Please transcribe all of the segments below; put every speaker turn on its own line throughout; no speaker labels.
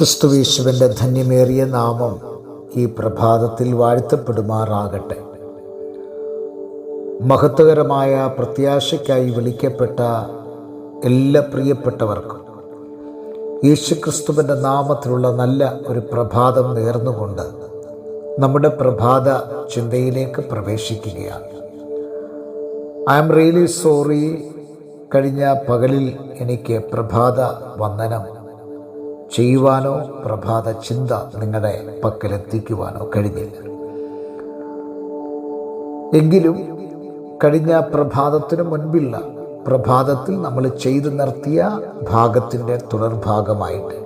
ക്രിസ്തുയേശുവിൻ്റെ ധന്യമേറിയ നാമം ഈ പ്രഭാതത്തിൽ വാഴ്ത്തപ്പെടുമാറാകട്ടെ. മഹത്വകരമായ പ്രത്യാശയ്ക്കായി വിളിക്കപ്പെട്ട എല്ലാ പ്രിയപ്പെട്ടവർക്കും യേശുക്രിസ്തുവിൻ്റെ നാമത്തിലുള്ള നല്ല ഒരു പ്രഭാതം നേർന്നുകൊണ്ട് നമ്മുടെ പ്രഭാത ചിന്തയിലേക്ക് പ്രവേശിക്കുകയാണ്. ഐ ആം റിയലി സോറി, കഴിഞ്ഞ പകലിൽ എനിക്ക് പ്രഭാത വന്ദനം ചെയ്യുവാനോ പ്രഭാത ചിന്ത നിങ്ങളുടെ പക്കലെത്തിക്കുവാനോ കഴിഞ്ഞില്ല. എങ്കിലും കഴിഞ്ഞ പ്രഭാതത്തിന് മുൻപില്ല പ്രഭാതത്തിൽ നമ്മൾ ചെയ്തു നിർത്തിയ ഭാഗത്തിൻ്റെ തുടർഭാഗമായിട്ട്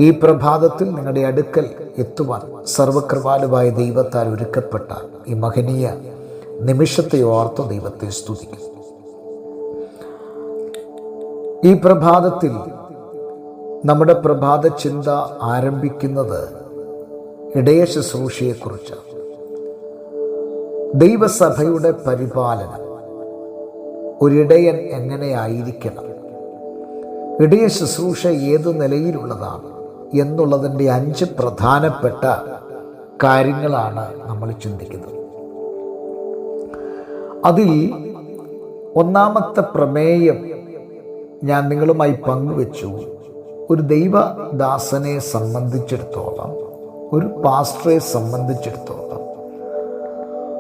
ഈ പ്രഭാതത്തിൽ നിങ്ങളുടെ അടുക്കൽ എത്തുവാൻ സർവകൃപാലുവായ ദൈവത്താൽ ഒരുക്കപ്പെട്ട ഈ മഹനീയ നിമിഷത്തെ ഓർത്ത് ദൈവത്തെ സ്തുതിക്കും. ഈ പ്രഭാതത്തിൽ നമ്മുടെ പ്രഭാത ചിന്ത ആരംഭിക്കുന്നത് ഇടയ ശുശ്രൂഷയെക്കുറിച്ചാണ്. ദൈവസഭയുടെ പരിപാലനം, ഒരിടയൻ എങ്ങനെയായിരിക്കണം, ഇടയ ശുശ്രൂഷ ഏതു നിലയിലുള്ളതാണ് എന്നുള്ളതിൻ്റെ 5 പ്രധാനപ്പെട്ട കാര്യങ്ങളാണ് നമ്മൾ ചിന്തിക്കുന്നത്. അതിൽ ഒന്നാമത്തെ പ്രമേയം ഞാൻ നിങ്ങളുമായി പങ്കുവെച്ചു. ഒരു ദൈവദാസനെ സംബന്ധിച്ചിടത്തോളം, ഒരു പാസ്റ്ററെ സംബന്ധിച്ചിടത്തോളം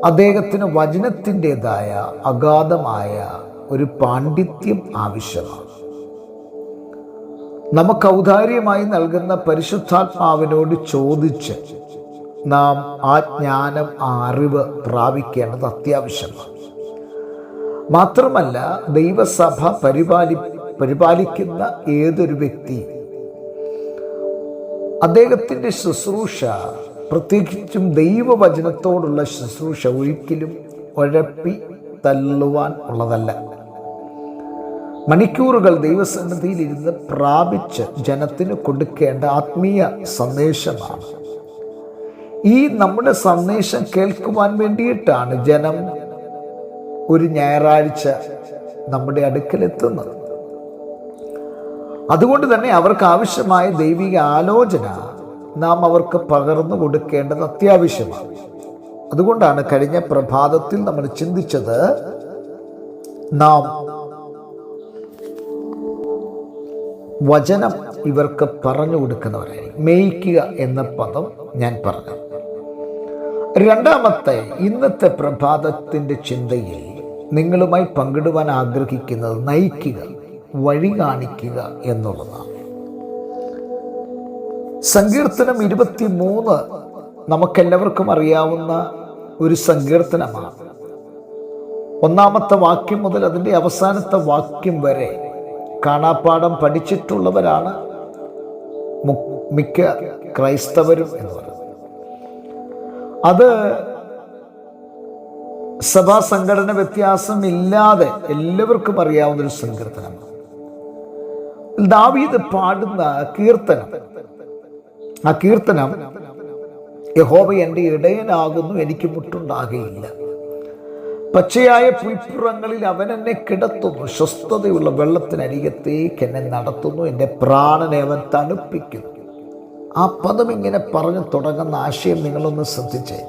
അദ്ദേഹത്തിന് വചനത്തിൻ്റെതായ അഗാധമായ ഒരു പാണ്ഡിത്യം ആവശ്യമാണ്. നമുക്ക് ഔദാര്യമായി നൽകുന്ന പരിശുദ്ധാത്മാവിനോട് ചോദിച്ച് നാം ആ ജ്ഞാനം, ആ അറിവ് പ്രാപിക്കേണ്ടത് അത്യാവശ്യമാണ്. മാത്രമല്ല, ദൈവസഭ പരിപാലിക്കുന്ന ഏതൊരു വ്യക്തി അദ്ദേഹത്തിൻ്റെ ശുശ്രൂഷ, പ്രത്യേകിച്ചും ദൈവവചനത്തോടുള്ള ശുശ്രൂഷ ഒരിക്കലും ഉഴപ്പി തള്ളുവാൻ ഉള്ളതല്ല. മണിക്കൂറുകൾ ദൈവസന്നിധിയിലിരുന്ന് പ്രാപിച്ച് ജനത്തിന് കൊടുക്കേണ്ട ആത്മീയ സന്ദേശമാണ്. ഈ നമ്മുടെ സന്ദേശം കേൾക്കുവാൻ വേണ്ടിയിട്ടാണ് ജനം ഒരു ഞായറാഴ്ച നമ്മുടെ അടുക്കലെത്തുന്നത്. അതുകൊണ്ട് തന്നെ അവർക്ക് ആവശ്യമായ ദൈവിക ആലോചന നാം അവർക്ക് പകർന്നു കൊടുക്കേണ്ടത് അത്യാവശ്യമാണ്. അതുകൊണ്ടാണ് കഴിഞ്ഞ പ്രഭാതത്തിൽ നമ്മൾ ചിന്തിച്ചത്, നാം വചനം ഇവർക്ക് പറഞ്ഞു കൊടുക്കുന്നവരായി മേയിക്കുക എന്ന പദം ഞാൻ പറഞ്ഞു. രണ്ടാമത്തെ ഇന്നത്തെ പ്രഭാതത്തിൻ്റെ ചിന്തയിൽ നിങ്ങളുമായി പങ്കിടുവാൻ ആഗ്രഹിക്കുന്നത് നയിക്കുക, വഴി കാണിക്കുക എന്നുള്ളതാണ്. സങ്കീർത്തനം 23 നമുക്കെല്ലാവർക്കും അറിയാവുന്ന ഒരു സങ്കീർത്തനമാണ്. 1-ാമത്തെ വാക്യം മുതൽ അതിൻ്റെ അവസാനത്തെ വാക്യം വരെ കാണാപ്പാഠം പഠിച്ചിട്ടുള്ളവരാണ് മിക്ക ക്രൈസ്തവരും എന്ന് പറയുന്നത്. അത് സഭാ സംഘടന വ്യത്യാസമില്ലാതെ എല്ലാവർക്കും അറിയാവുന്നൊരു സങ്കീർത്തനമാണ്. ദാവീദ് പാടുന്ന കീർത്തനം, ആ കീർത്തനം, യഹോവ എൻ്റെ ഇടയനാകുന്നു, എനിക്ക് മുട്ടുണ്ടാകുകയില്ല. പച്ചയായ പുൽപ്പുറങ്ങളിൽ അവൻ എന്നെ കിടത്തുന്നു, സ്വസ്ഥതയുള്ള വെള്ളത്തിനരികത്തേക്ക് എന്നെ നടത്തുന്നു, എൻ്റെ പ്രാണനെ അവൻ തണുപ്പിക്കുന്നു. ആ പദം ഇങ്ങനെ പറഞ്ഞു തുടങ്ങുന്ന ആശയം നിങ്ങളൊന്ന് ശ്രദ്ധിച്ചേ.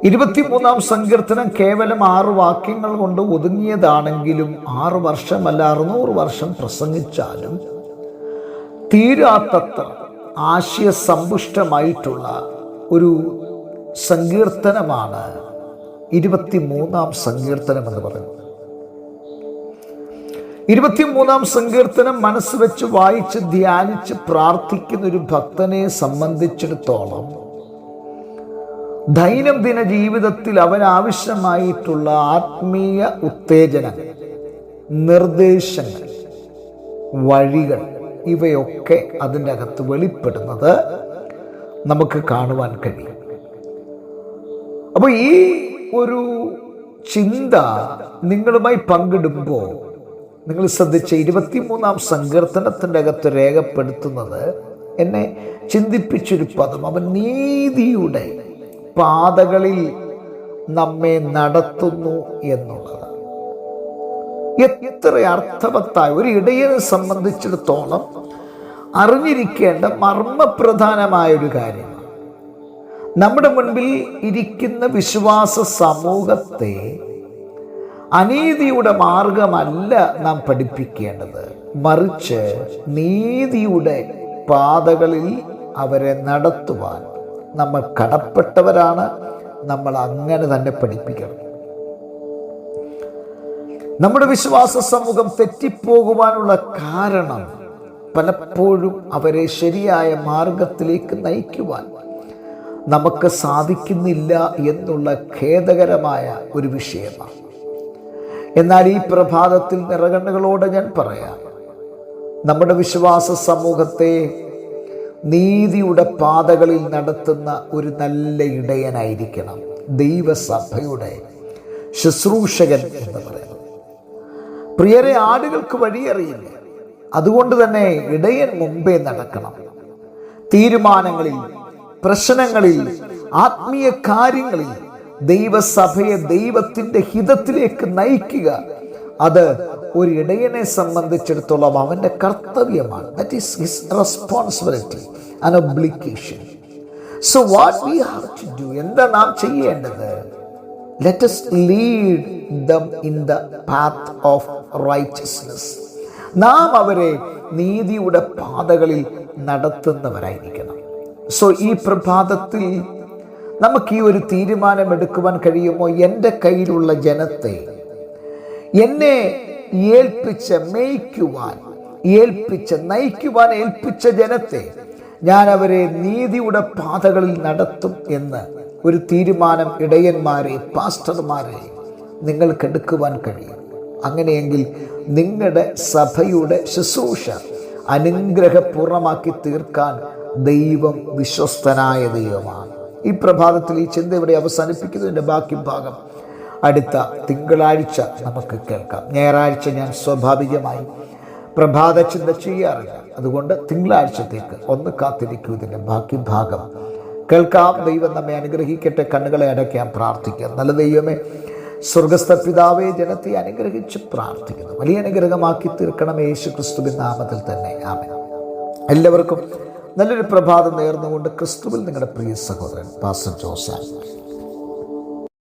23-ാം സങ്കീർത്തനം കേവലം 6 വാക്യങ്ങൾ കൊണ്ട് ഒതുങ്ങിയതാണെങ്കിലും 6 വർഷമല്ല 600 വർഷം പ്രസംഗിച്ചാലും തീരാത്തത്ര ആശയസമ്പുഷ്ടമായിട്ടുള്ള ഒരു സങ്കീർത്തനമാണ് 23-ാം സങ്കീർത്തനം എന്ന് പറയുന്നത്. 23-ാം സങ്കീർത്തനം മനസ്സ് വെച്ച് വായിച്ച് ധ്യാനിച്ച് പ്രാർത്ഥിക്കുന്ന ഒരു ഭക്തനെ സംബന്ധിച്ചിടത്തോളം ദൈനംദിന ജീവിതത്തിൽ അവനാവശ്യമായിട്ടുള്ള ആത്മീയ ഉത്തേജനങ്ങൾ, നിർദ്ദേശങ്ങൾ, വഴികൾ, ഇവയൊക്കെ അതിൻ്റെ അകത്ത് വെളിപ്പെടുന്നത് നമുക്ക് കാണുവാൻ കഴിയും. അപ്പോൾ ഈ ഒരു ചിന്ത നിങ്ങളുമായി പങ്കിടുമ്പോൾ നിങ്ങൾ ശ്രദ്ധിച്ച 23-ാം സങ്കീർത്തനത്തിൻ്റെ അകത്ത് രേഖപ്പെടുത്തുന്നത് എന്നെ ചിന്തിപ്പിച്ചൊരു പദം, അവൻ നീതിയുടെ പാതകളിൽ നമ്മെ നടത്തുന്നു എന്നുള്ളത്. എത്ര അർത്ഥവത്തായ ഒരു ഇടയനെ സംബന്ധിച്ചിടത്തോളം അറിഞ്ഞിരിക്കേണ്ട മർമ്മപ്രധാനമായൊരു കാര്യമാണ്. നമ്മുടെ മുൻപിൽ ഇരിക്കുന്ന വിശ്വാസ സമൂഹത്തെ അനീതിയുടെ മാർഗമല്ല നാം പഠിപ്പിക്കേണ്ടത്, മറിച്ച് നീതിയുടെ പാതകളിൽ അവരെ നടത്തുവാൻ നമ്മൾ കടപ്പെട്ടവരാണ്. നമ്മൾ അങ്ങനെ തന്നെ പഠിപ്പിക്കണം. നമ്മുടെ വിശ്വാസ സമൂഹം തെറ്റിപ്പോകുവാനുള്ള കാരണം പലപ്പോഴും അവരെ ശരിയായ മാർഗത്തിലേക്ക് നയിക്കുവാൻ നമുക്ക് സാധിക്കുന്നില്ല എന്നുള്ള ഖേദകരമായ ഒരു വിഷയമാണ്. എന്നാൽ ഈ പ്രഭാതത്തിൽ നിറകണ്ണുകളോടെ ഞാൻ പറയാം, നമ്മുടെ വിശ്വാസ സമൂഹത്തെ നീതിയുടെ പാതകളിൽ നടത്തുന്ന ഒരു നല്ല ഇടയനായിരിക്കണം ദൈവസഭയുടെ ശുശ്രൂഷകൻ എന്ന് പറയുന്നത്. പ്രിയരെ, ആടുകൾക്ക് വഴിയറിയില്ല. അതുകൊണ്ട് തന്നെ ഇടയൻ മുമ്പേ നടക്കണം. തീരുമാനങ്ങളിൽ, പ്രശ്നങ്ങളിൽ, ആത്മീയ കാര്യങ്ങളിൽ ദൈവസഭയെ ദൈവത്തിൻ്റെ ഹിതത്തിലേക്ക് നയിക്കുക, അത് ഒരു ഇടയനെ സംബന്ധിച്ചിടത്തോളം അവൻ്റെ കർത്തവ്യമാണ്. That is his responsibility and obligation. So what we have to do, എന്താ നാം ചെയ്യേണ്ടത്? Let us lead them in the path of righteousness. നാം അവരെ നീതിയുടെ പാതകളിൽ നടത്തുന്നവരായിരിക്കണം. സോ ഈ പ്രഭാതത്തിൽ നമുക്ക് ഈ ഒരു തീരുമാനമെടുക്കുവാൻ കഴിയുമോ? എൻ്റെ കയ്യിലുള്ള ജനത്തെ, എന്നെ നയിക്കുവാൻ ഏൽപ്പിച്ച ജനത്തെ ഞാൻ അവരെ നീതിയുടെ പാതകളിൽ നടത്തും എന്ന് ഒരു തീരുമാനം ഇടയന്മാരെ, പാസ്റ്റർമാരെ നിങ്ങൾക്കെടുക്കുവാൻ കഴിയും. അങ്ങനെയെങ്കിൽ നിങ്ങളുടെ സഭയുടെ ശുശ്രൂഷ അനുഗ്രഹപൂർണ്ണമാക്കി തീർക്കാൻ ദൈവം വിശ്വസ്തനായ ദൈവമാണ്. ഈ പ്രഭാതത്തിൽ ഈ ചിന്ത ഇവിടെ അവസാനിപ്പിക്കുന്നതിൻ്റെ ബാക്കി ഭാഗം അടുത്ത തിങ്കളാഴ്ച നമുക്ക് കേൾക്കാം. ഞായറാഴ്ച ഞാൻ സ്വാഭാവികമായി പ്രഭാത ചിന്ത ചെയ്യാറില്ല. അതുകൊണ്ട് തിങ്കളാഴ്ചത്തേക്ക് ഒന്ന് കാത്തിരിക്കൂ, ഇതിൻ്റെ ബാക്കി ഭാഗം കേൾക്കാം. ദൈവം നമ്മെ അനുഗ്രഹിക്കട്ടെ. കണ്ണുകളെ അടയ്ക്കാൻ പ്രാർത്ഥിക്കാം. നല്ല ദൈവമേ, സ്വർഗസ്ഥ പിതാവേ, ജനത്തെ അനുഗ്രഹിച്ച് പ്രാർത്ഥിക്കുന്നു. വലിയ അനുഗ്രഹമാക്കി തീർക്കണം യേശു ക്രിസ്തുവിൻ നാമത്തിൽ തന്നെ, ആമേൻ. എല്ലാവർക്കും നല്ലൊരു പ്രഭാതം നേർന്നുകൊണ്ട് ക്രിസ്തുവിൽ നിങ്ങളുടെ പ്രിയ സഹോദരൻ പാസ്റ്റർ ജോസാൻ.